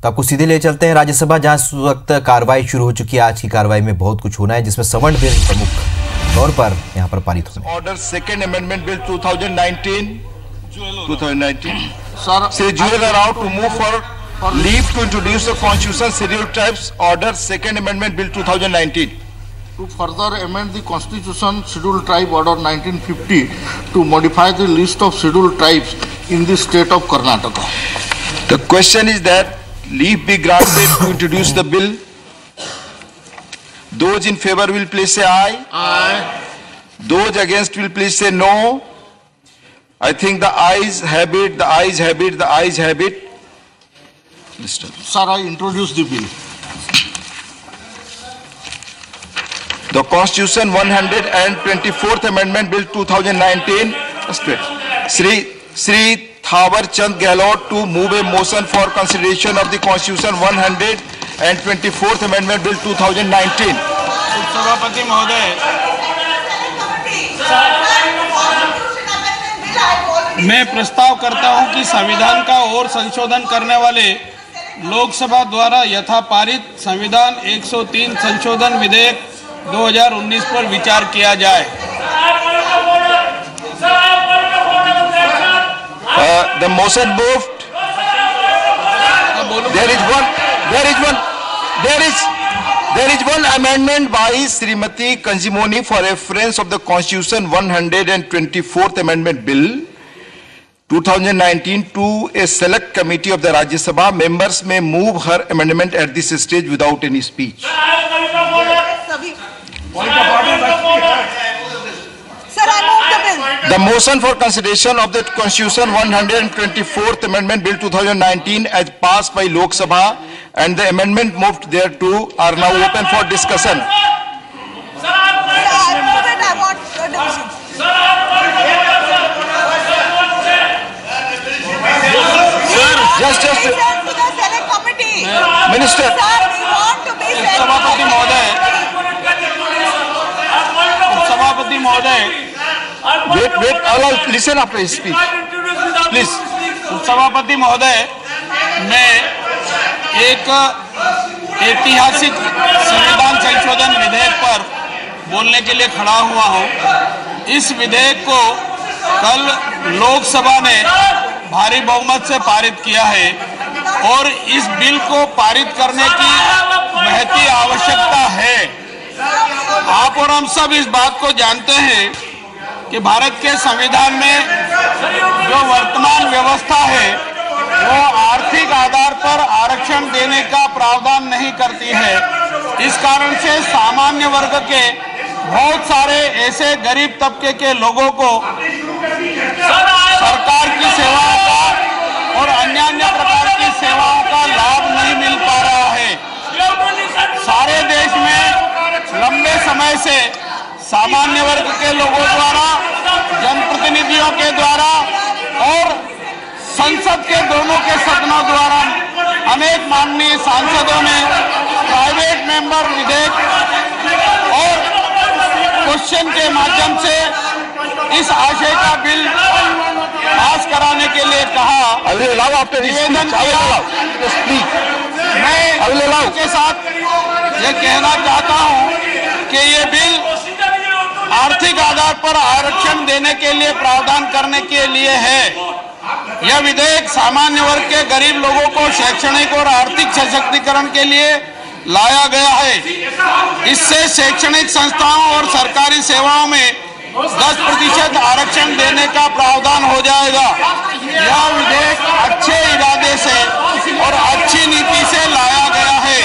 तो आपको सीधे ले चलते हैं राज्यसभा, जहां इस वक्त कार्रवाई शुरू हो चुकी है। आज की कार्रवाई में बहुत कुछ होना है, जिसमें सवर्ण बिल प्रमुख तौर पर यहां पर पारित होने। Order second amendment bill 2019 Sir, Jewel Rao to move for leave to introduce the Constitution Scheduled Tribes Order Second Amendment Bill 2019. To further amend the Constitution Scheduled Tribe Order 1950 to modify the list of scheduled tribes in the state of Karnataka. The question is that leave be granted to introduce the bill. Those in favor will please say aye. Aye. Those against will please say no. I think the ayes have it, the ayes have it, the ayes have it. Sir, I introduce the bill. The Constitution 124th Amendment Bill 2019. Sri Thawar Chand Gehlot to move a motion for consideration of the Constitution 124th Amendment Bill 2019. सभापति महोदय, मैं प्रस्ताव करता हूं कि संविधान का और संशोधन करने वाले लोकसभा द्वारा यथा पारित संविधान 103 संशोधन विधेयक 2019 पर विचार किया जाए। The motion moved. There is one amendment by Srimati Kanjimoni for reference of the Constitution 124th Amendment Bill 2019 to a select committee of the Rajya Sabha. Members may move her amendment at this stage without any speech. The motion for consideration of the Constitution 124th Amendment Bill 2019 as passed by Lok Sabha and the amendment moved thereto are now open for discussion. Minister. सभापति महोदय, wait, listen after his speech, please. सभापति महोदय, मैं एक ऐतिहासिक संविधान संशोधन विधेयक पर बोलने के लिए खड़ा हुआ हूं। इस विधेयक को कल लोकसभा ने भारी बहुमत से पारित किया है और इस बिल को पारित करने की महती आवश्यकता है। आप और हम सब इस बात को जानते हैं कि भारत के संविधान में जो वर्तमान व्यवस्था है वो आर्थिक आधार पर आरक्षण देने का प्रावधान नहीं करती है। इस कारण से सामान्य वर्ग के बहुत सारे ऐसे गरीब तबके के लोगों को सरकार की सेवाओं का और अन्य प्रकार की सेवाओं का लाभ नहीं मिल पा रहा है। सारे देश में लंबे समय से सामान्य वर्ग के लोगों द्वारा, जनप्रतिनिधियों के द्वारा और संसद के दोनों के सदनों द्वारा अनेक माननीय सांसदों ने प्राइवेट मेंबर विधेयक और क्वेश्चन के माध्यम से इस आशय का बिल पास कराने के लिए कहा, निवेदन किया। मैं के साथ ये कहना चाहता हूं कि ये बिल आर्थिक आधार पर आरक्षण देने के लिए प्रावधान करने के लिए है। यह विधेयक सामान्य वर्ग के गरीब लोगों को शैक्षणिक और आर्थिक सशक्तिकरण के लिए लाया गया है। इससे शैक्षणिक संस्थाओं और सरकारी सेवाओं में 10% आरक्षण देने का प्रावधान हो जाएगा। यह विधेयक अच्छे इरादे से और अच्छी नीति से लाया गया है।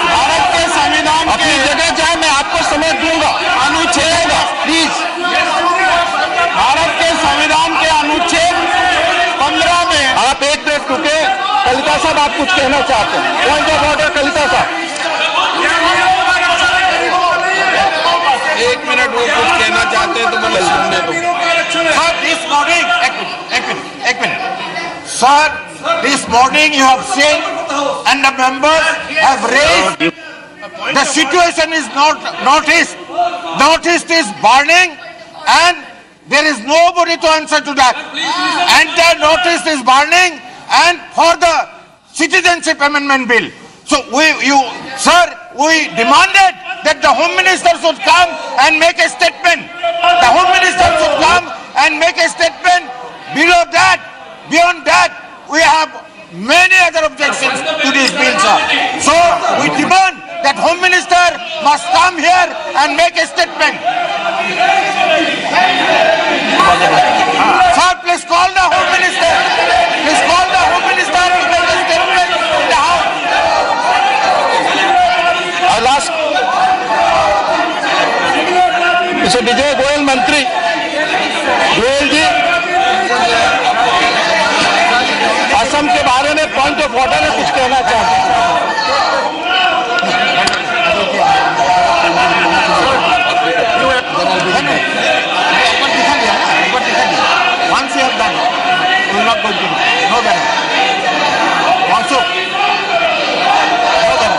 भारत के संविधान की जगह जाए, मैं आपको समय दूंगा। अनुच्छेद प्लीज, भारत के संविधान के अनुच्छेद 15 में आप एक मिनट रुके। कलिता साहब, आप कुछ कहना चाहते हैं? पॉइंट ऑफ ऑर्डर, कलिता साहब। एक मिनट, वो कुछ कहना चाहते हैं तो मैं सुनने दो। Sir, this morning you have seen and the members have raised. The situation is not noticed. Notice is burning and there is nobody to answer to that. And the notice is burning and for the Citizenship Amendment Bill. So sir, we demanded that the Home Minister should come and make a statement. The Home Minister should come and make a statement. Beyond that, we have many other objections to this bill, sir. So we demand that Home Minister must come here and make a statement. Sir, please call the Home Minister. Please call the Home Minister to make a statement in the House. I'll ask Mr. Vijay Goyal, मंत्री गोयल जी, असम के बारे में point of order में कुछ कहना चाहते हैं। Once you have done it, we will not continue. No better. Also, no better.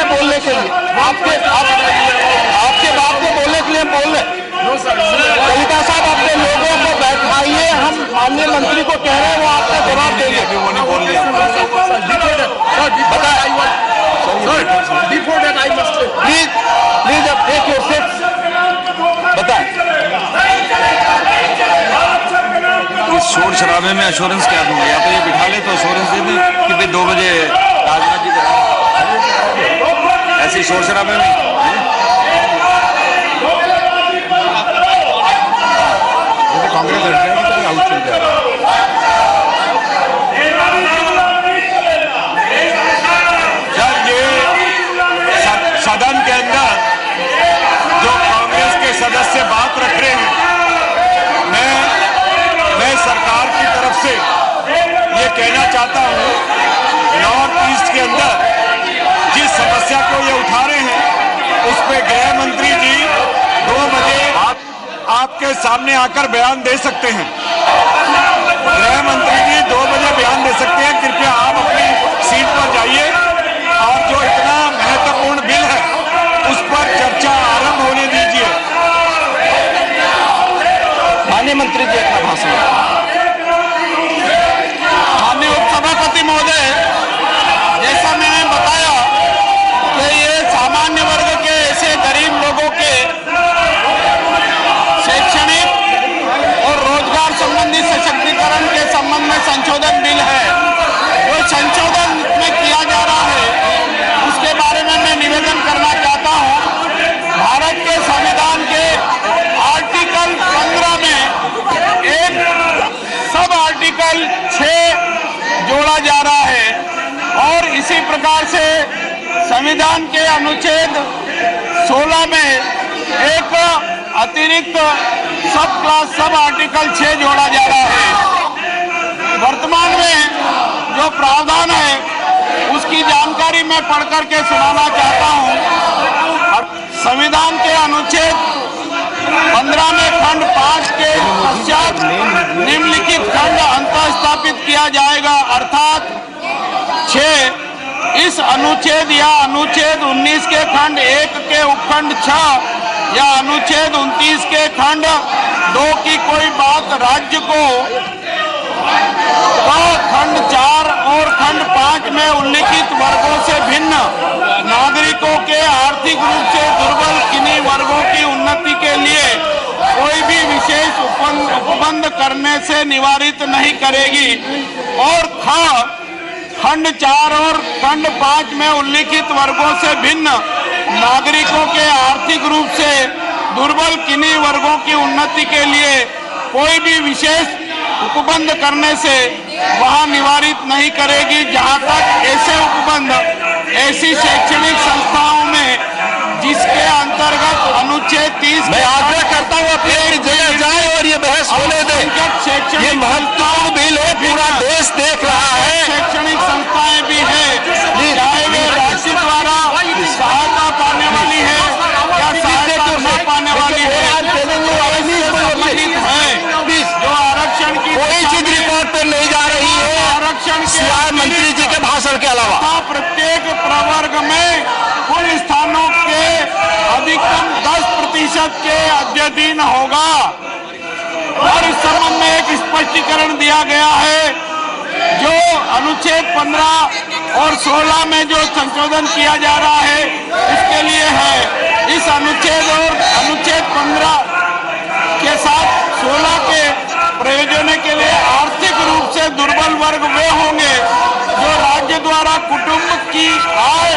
बोलने के लिए आपके बात को बोलने के लिए बोल रहे। कविता साहब, अपने लोगों को बैठाइए, हम माननीय मंत्री को कह रहे हैं, वो आपका जवाब देंगे। प्लीज अब टेक योर सीट्स। बताएं, इस शोर शराबे में एश्योरेंस क्या दूंगा? या तो ये बिठा ले तो एश्योरेंस दे दें कि भाई 2 बजे राजनाथ जी ऐसे शोर शराबे में कांग्रेस लड़ जाएगी तो आउट चल जाएगा। सर, ये सदन के अंदर जो कांग्रेस के सदस्य बात रख रहे हैं, मैं सरकार की तरफ से ये कहना चाहता हूं, नॉर्थ ईस्ट के अंदर जिस समस्या को ये उठा रहे हैं उस पे गृह मंत्री जी 2 बजे आपके सामने आकर बयान दे सकते हैं। गृह मंत्री जी 2 बजे बयान दे सकते हैं। कृपया आप अपनी सीट पर जाइए और जो इतना महत्वपूर्ण बिल है उस पर चर्चा आरंभ होने दीजिए। माननीय मंत्री जी अपना भाषण। माननीय उपसभापति महोदय, जैसा मैंने बताया कि ये सामान्य वर्ग के ऐसे गरीब लोगों के शैक्षणिक और रोजगार संबंधी सशक्तिकरण के संबंध में संशोधन बिल है। जो संशोधन में किया जा रहा है उसके बारे में मैं निवेदन करना चाहता हूं। भारत के संविधान के आर्टिकल 15 में एक सब आर्टिकल 6 जोड़ा जा रहा है और इसी प्रकार से संविधान के अनुच्छेद 16 में एक अतिरिक्त सब आर्टिकल 6 जोड़ा जा रहा है। वर्तमान में जो प्रावधान है उसकी जानकारी मैं पढ़ करके सुनाना चाहता हूं। संविधान के अनुच्छेद 15 में खंड 5 के पश्चात निम्नलिखित खंड अंतः स्थापित किया जाएगा, अर्थात 6 इस अनुच्छेद या अनुच्छेद 19 के खंड 1 के उपखंड 6 या अनुच्छेद 29 के खंड 2 की कोई बात राज्य को खंड 4 और खंड 5 में उल्लिखित वर्गों से भिन्न नागरिकों के आर्थिक रूप से दुर्बल किन्हीं वर्गों की उन्नति के लिए कोई भी विशेष उपबंध करने से निवारित नहीं करेगी और खंड 4 और खंड 5 में उल्लिखित वर्गों से भिन्न नागरिकों के आर्थिक रूप से दुर्बल किन्हीं वर्गों की उन्नति के लिए कोई भी विशेष उपबंध करने से वहां निवारित नहीं करेगी, जहां तक ऐसे उपबंध ऐसी शैक्षणिक संस्थाओं में जिसके अंतर्गत अनुच्छेद 30 मैं आग्रह करता हूं अपनी जगह जाए और ये बहस होने दें। ये महत्वपूर्ण बिल है, पूरा देश देख रहा है। शैक्षणिक संस्थाएं भी है, चाहे वे राज्य द्वारा सहायता पाने वाली है या सहायता नहीं पाने वाली है, संबंधित है। जो आरक्षण की कोई चीज रिकॉर्ड पर नहीं जा रही है। आरक्षण सिवाय अदालत के अध्ययन होगा और इस संबंध में एक स्पष्टीकरण दिया गया है। जो अनुच्छेद 15 और 16 में जो संशोधन किया जा रहा है इसके लिए है। इस अनुच्छेद और अनुच्छेद 15 के साथ 16 के प्रयोजन के लिए आर्थिक रूप से दुर्बल वर्ग वे होंगे जो राज्य द्वारा कुटुंब की आय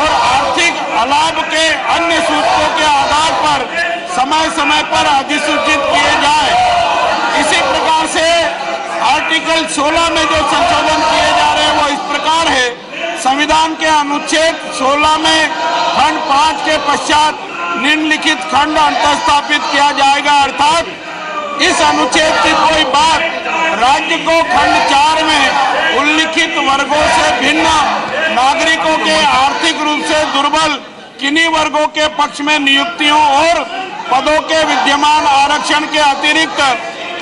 और आर्थिक लाभ के अन्य सूत्रों के आधार पर समय समय पर अधिसूचित किए जाए। इसी प्रकार से आर्टिकल 16 में जो संशोधन किए जा रहे हैं वो इस प्रकार है। संविधान के अनुच्छेद 16 में खंड 5 के पश्चात निम्नलिखित खंड अंतःस्थापित किया जाएगा, अर्थात इस अनुच्छेद की कोई बात राज्य को खंड 4 में उल्लिखित वर्गों से भिन्न नागरिकों के आर्थिक रूप से दुर्बल किन्हीं वर्गों के पक्ष में नियुक्तियों और पदों के विद्यमान आरक्षण के अतिरिक्त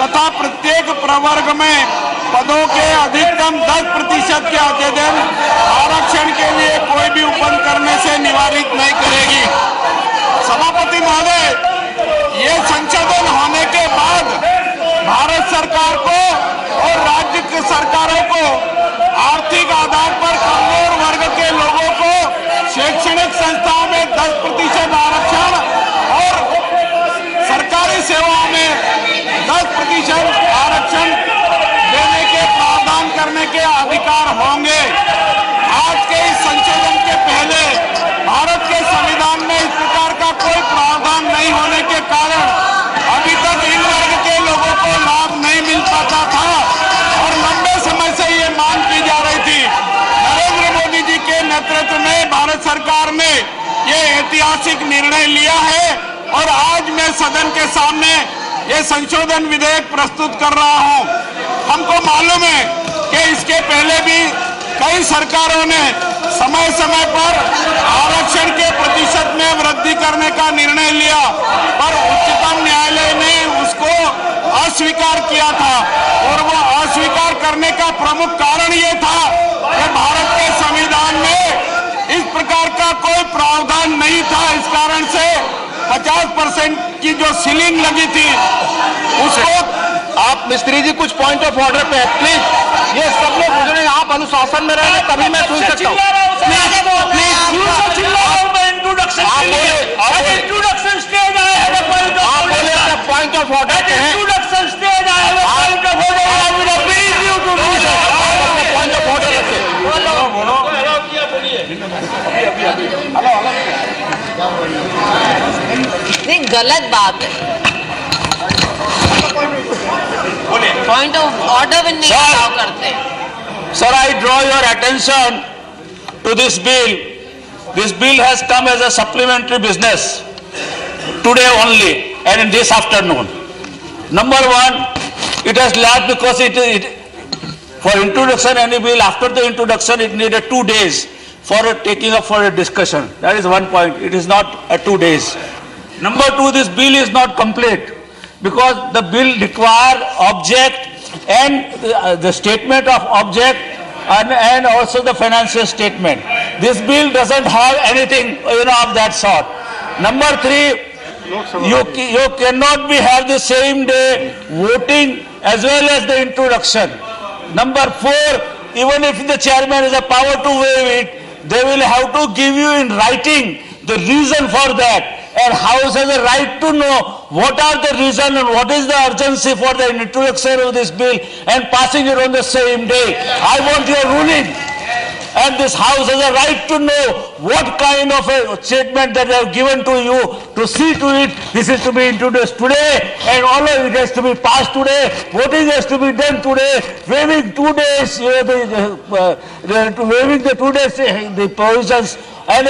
तथा प्रत्येक प्रवर्ग में पदों के अधिकतम 10% के अत्यधिक आरक्षण के लिए कोई भी उपन करने से निवारित नहीं करेगी। सभापति महोदय, ये संशोधन होने के बाद भारत सरकार को और राज्य की सरकारों को आर्थिक आधार पर कमजोर वर्ग के लोगों को शैक्षणिक संस्थाओं में 10% आरक्षण और सरकारी सेवाओं में 10% आरक्षण देने के प्रावधान करने के अधिकार होंगे। आज के इस संशोधन के पहले भारत के संविधान में इस प्रकार का कोई प्रावधान नहीं होने के कारण अभी तक इन वर्ग के लोगों को लाभ नहीं मिल पाता था और लंबे समय से ये मांग की जा रही थी। नरेंद्र मोदी जी के नेतृत्व में भारत सरकार ने ये ऐतिहासिक निर्णय लिया है और आज मैं सदन के सामने ये संशोधन विधेयक प्रस्तुत कर रहा हूं। हमको मालूम है कि इसके पहले भी कई सरकारों ने समय समय पर आरक्षण के प्रतिशत में वृद्धि करने का निर्णय लिया, पर उच्चतम न्यायालय ने उसको अस्वीकार किया था और वो अस्वीकार करने का प्रमुख कारण ये था कि भारत के संविधान में इस प्रकार का कोई प्रावधान नहीं था। इस कारण से 50% की जो सीलिंग लगी थी उसको आप मिस्त्री जी कुछ पॉइंट ऑफ ऑर्डर पे प्लीज, ये सब लोग गुजरे, आप अनुशासन में रहे तभी मैं सुन सकता हूँ। पॉइंट ऑफ ऑर्डर पे हैं, पॉइंट ऑफ ऑर्डर रखें। नहीं, गलत बात है। पॉइंट ऑफ ऑर्डर में नहीं अलाउ करते। Sir, I draw your attention to this bill. This bill has come as a supplementary business today only and in this afternoon. Number one, it has lapsed because for introduction any bill, after the introduction it needed 2 days for taking up for a discussion. That is one point. It is not 2 days. Number two, this bill is not complete because the bill requires object and the statement of object and also the financial statement. This bill doesn't have anything of that sort. Number three, you cannot have the same day voting as well as the introduction. Number four, even if the chairman has a power to waive it, they will have to give you in writing the reason for that. And House has a right to know what are the reason and what is the urgency for the introduction of this bill and passing it on the same day. I want your ruling. And this House has a right to know what kind of a statement that I have given to you to see to it. This is to be introduced today and all of it has to be passed today. Voting has to be done today. Waiving 2 days, waiving the 2 days, the provisions and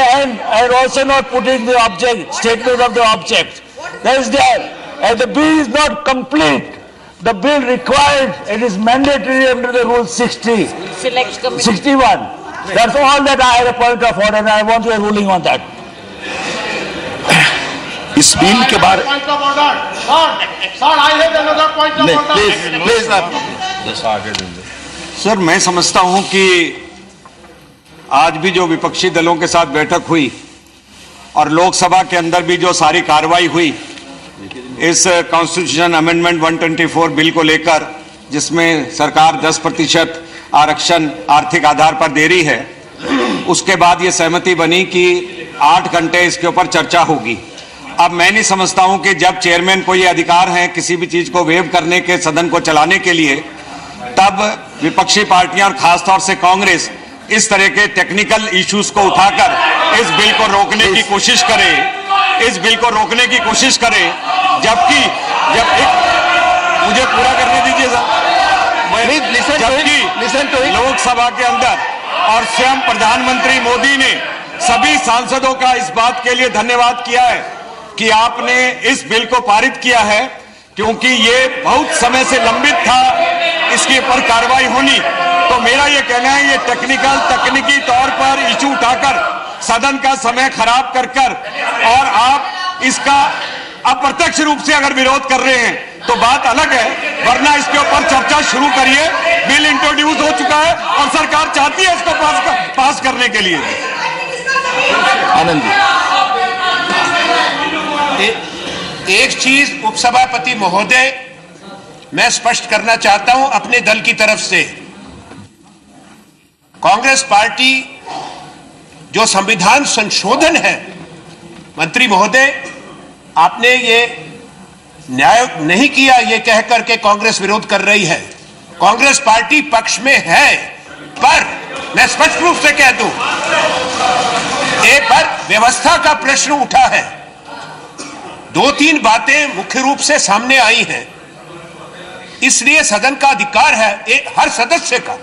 also not putting the object, statement of the object. That is there. And the bill is not complete. The bill required, it is mandatory under the rule 60. Select committee. 61. That's all that I had a point of order and I want your ruling on that. इस bill के बारे sir, मैं समझता हूं कि आज भी जो विपक्षी दलों के साथ बैठक हुई और लोकसभा के अंदर भी जो सारी कार्रवाई हुई इस कॉन्स्टिट्यूशन अमेंडमेंट 124 बिल को लेकर, जिसमें सरकार 10% आरक्षण आर्थिक आधार पर दे रही है, उसके बाद ये सहमति बनी कि 8 घंटे इसके ऊपर चर्चा होगी। अब मैं नहीं समझता हूं कि जब चेयरमैन को ये अधिकार है किसी भी चीज को वेव करने के, सदन को चलाने के लिए, तब विपक्षी पार्टियां और खासतौर से कांग्रेस इस तरह के टेक्निकल इश्यूज को उठाकर इस बिल को रोकने की कोशिश करे, जबकि मुझे पूरा करने दीजिए साहब। जबकि लोकसभा के अंदर और स्वयं प्रधानमंत्री मोदी ने सभी सांसदों का इस बात के लिए धन्यवाद किया है कि आपने इस बिल को पारित किया है, क्योंकि ये बहुत समय से लंबित था इसके ऊपर कार्रवाई होनी। तो मेरा ये कहना है, ये तकनीकी तौर पर इशू उठाकर सदन का समय खराब कर और आप इसका अप्रत्यक्ष रूप से अगर विरोध कर रहे हैं तो बात अलग है, वरना इसके ऊपर चर्चा शुरू करिए। बिल इंट्रोड्यूस हो चुका है और सरकार चाहती है इसको पास करने के लिए। आनंद जी, एक चीज उपसभापति महोदय मैं स्पष्ट करना चाहता हूं अपने दल की तरफ से। कांग्रेस पार्टी जो संविधान संशोधन है, मंत्री महोदय आपने ये न्याय नहीं किया ये कहकर के कांग्रेस विरोध कर रही है। कांग्रेस पार्टी पक्ष में है, पर मैं स्पष्ट रूप से कह दूं, एक पर व्यवस्था का प्रश्न उठा है। 2-3 बातें मुख्य रूप से सामने आई हैं, इसलिए सदन का अधिकार है, हर सदस्य का,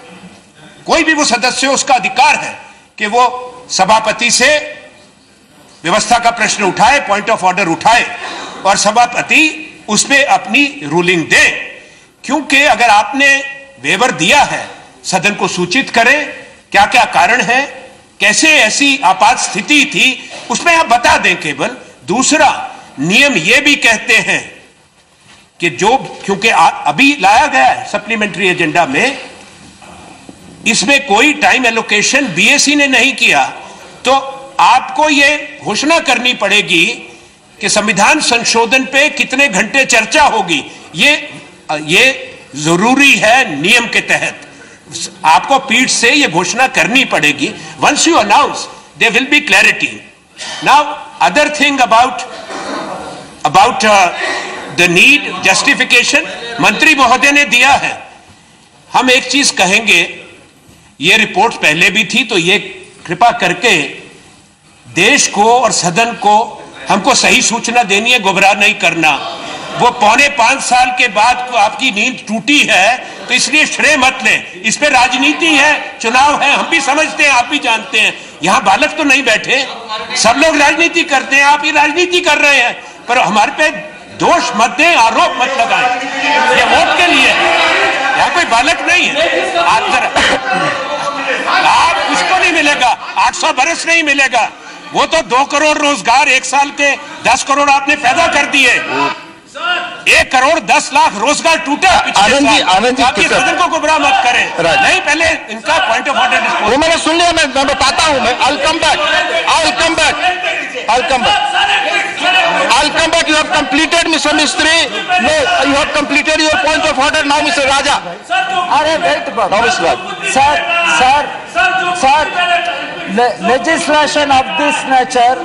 कोई भी वो सदस्य उसका अधिकार है कि वो सभापति से व्यवस्था का प्रश्न उठाए, पॉइंट ऑफ ऑर्डर उठाए और सभापति उसमें अपनी रूलिंग दे। क्योंकि अगर आपने वेवर दिया है, सदन को सूचित करें क्या क्या कारण है, कैसे ऐसी आपात स्थिति थी, उसमें आप बता दें केवल। दूसरा, नियम ये भी कहते हैं कि जो, क्योंकि अभी लाया गया है सप्लीमेंट्री एजेंडा में, इसमें कोई टाइम एलोकेशन बीएससी ने नहीं किया, तो आपको ये घोषणा करनी पड़ेगी कि संविधान संशोधन पे कितने घंटे चर्चा होगी। ये जरूरी है, नियम के तहत आपको पीठ से ये घोषणा करनी पड़ेगी। Once you announce there will be clarity. Now other thing about the need justification मंत्री महोदय ने दिया है। हम एक चीज कहेंगे, ये रिपोर्ट पहले भी थी, तो ये कृपा करके देश को और सदन को हमको सही सूचना देनी है, गुमराह नहीं करना। वो 4.25 साल के बाद आपकी नींद टूटी है, तो इसलिए श्रेय मत लें। इस पे राजनीति है, चुनाव है, हम भी समझते हैं, आप भी जानते हैं। यहां बालक तो नहीं बैठे, सब लोग राजनीति करते हैं, आप ही राजनीति कर रहे हैं, पर हमारे पे दोष मत दें, आरोप मत लगाएं। ये वोट के लिए, यहाँ कोई बालक नहीं है। आप उसको नहीं मिलेगा, 800 बरस नहीं मिलेगा। वो तो 2 करोड़ रोजगार एक साल के 10 करोड़ आपने पैदा कर दिए। 1 करोड़ 10 लाख रोजगार टूटे। आनंद जी, सदन को गुमराह मत करें। नहीं, पहले इनका पॉइंट ऑफ ऑर्डर डिस्पोज। वो मैंने सुन लिया, मैं बताता हूं। मैं I'll come back. You have completed, Mr. Mistry. No, you have completed your point of order now, Mr. Raja. अरे wait, now, Mr. Raja. Sir, legislation of this nature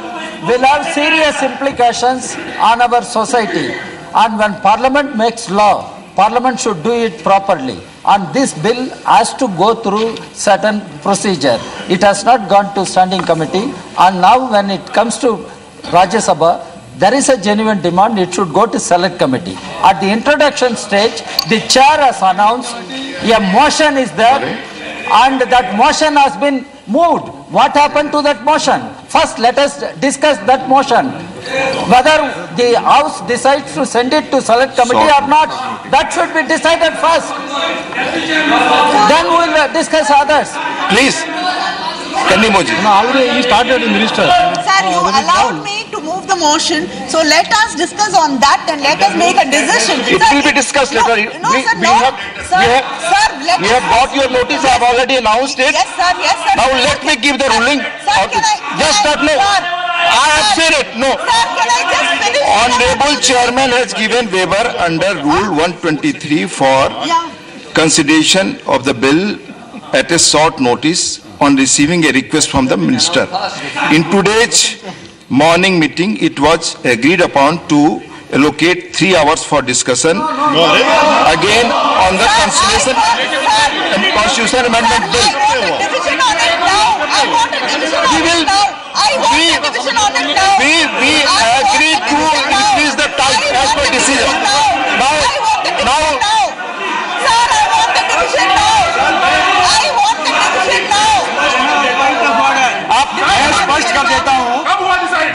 will have serious implications on our society. And when Parliament makes law, Parliament should do it properly. And this bill has to go through certain procedure. It has not gone to standing committee. And now when it comes to Rajya Sabha, there is a genuine demand, it should go to select committee. At the introduction stage, the chair has announced a motion is there, and that motion has been moved. What happened to that motion? First, let us discuss that motion. Whether the House decides to send it to select committee or not, that should be decided first. Then we will discuss others. Please. Kanimoji. No, already he started, Minister. Sir, you allowed me to move the motion, so let us discuss on that and let us make a decision. It will be discussed later. We have got your notice. I have already announced it. Yes, sir. Now let me give the ruling. Sir, can I? Just start now. I have said it. No. Sir, can I just finish? Honorable Chairman has given waiver under Rule 123 for Yeah. consideration of the bill at a short notice on receiving a request from the minister. In today's morning meeting, it was agreed upon to allocate 3 hours for discussion. Again, on the consideration and constitution amendment bill. I want a division on it now. I want a division on it now. I want a division on it now. We agreed to increase the time as per decision. I want the division now. Sir, I want the division now. I want the division now. आप मैं स्पष्ट कर देता हूँ,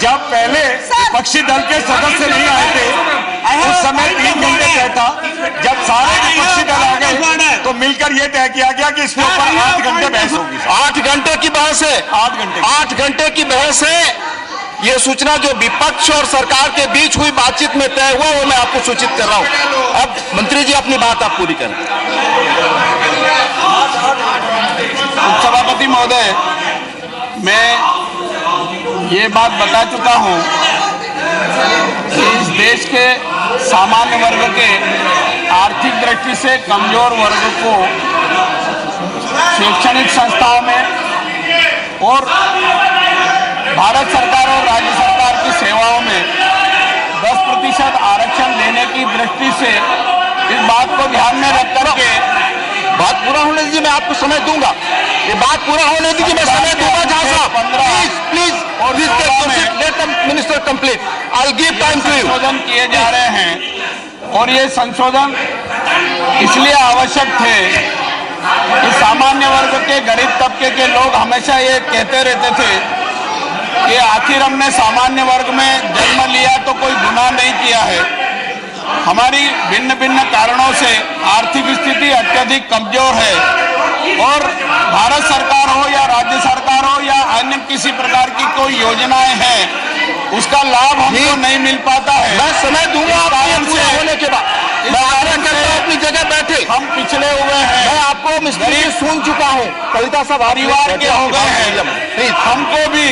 जब पहले विपक्षी दल के सदस्य नहीं आए थे उस समय 3 घंटे तय था। जब सारे विपक्षी दल आ गए तो मिलकर ये तय किया गया कि इसके ऊपर 8 घंटे बहस होगी। 8 घंटे की बहस है। 8 घंटे की बहस है। ये सूचना जो विपक्ष और सरकार के बीच हुई बातचीत में तय हुआ वो मैं आपको सूचित कर रहा हूँ। अब मंत्री जी अपनी बात आप पूरी करें। सभापति महोदय, मैं ये बात बता चुका हूँ कि इस देश के सामान्य वर्ग के आर्थिक दृष्टि से कमजोर वर्ग को शैक्षणिक संस्थाओं में और भारत सरकार और राज्य सरकार की सेवाओं में 10% आरक्षण देने की दृष्टि से इस बात को ध्यान में रख करके बात पूरा होने दीजिए, मैं आपको समय दूंगा। ये बात पूरा होने दीजिए, मैं समय दूंगा। जहाँ साहब please let the minister complete. I give time to you. संशोधन किए जा रहे हैं और ये संशोधन इसलिए आवश्यक थे कि सामान्य वर्ग के गरीब तबके के लोग हमेशा ये कहते रहते थे कि आखिर हमने सामान्य वर्ग में जन्म लिया तो कोई गुनाह नहीं किया है। हमारी भिन्न भिन्न कारणों से आर्थिक स्थिति अत्यधिक कमजोर है और भारत सरकार हो या राज्य सरकार हो या अन्य किसी प्रकार की कोई योजनाएं हैं उसका लाभ हमको नहीं मिल पाता है। मैं समय दूंगा होने के बाद। मैं आग्रह करता हूं अपनी जगह बैठे। हम पिछड़े हुए हैं। मैं आपको मिस्त्री सुन चुका हूँ। कविता साहब परिवार के हो गए हैं। हमको भी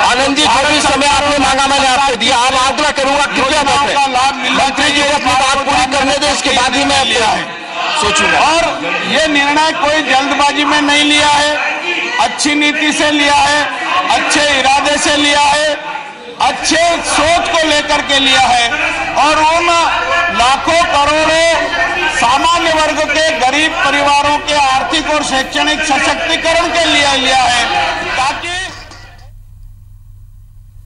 आनंद जी जो भी समय आपने मांगा मैंने आपको दिया। आप आग्रह करूंगा कृपया का लाभ मिलना मंत्री जी को अपनी बात पूरी करने दें, इसके बाद ही मैं लिया है सोचूंगा। और ये निर्णय कोई जल्दबाजी में नहीं लिया है, अच्छी नीति से लिया है, अच्छे इरादे से लिया है, अच्छे सोच को लेकर के लिया है और उन लाखों करोड़ों सामान्य वर्ग के गरीब परिवारों के आर्थिक और शैक्षणिक सशक्तिकरण के लिए लिया है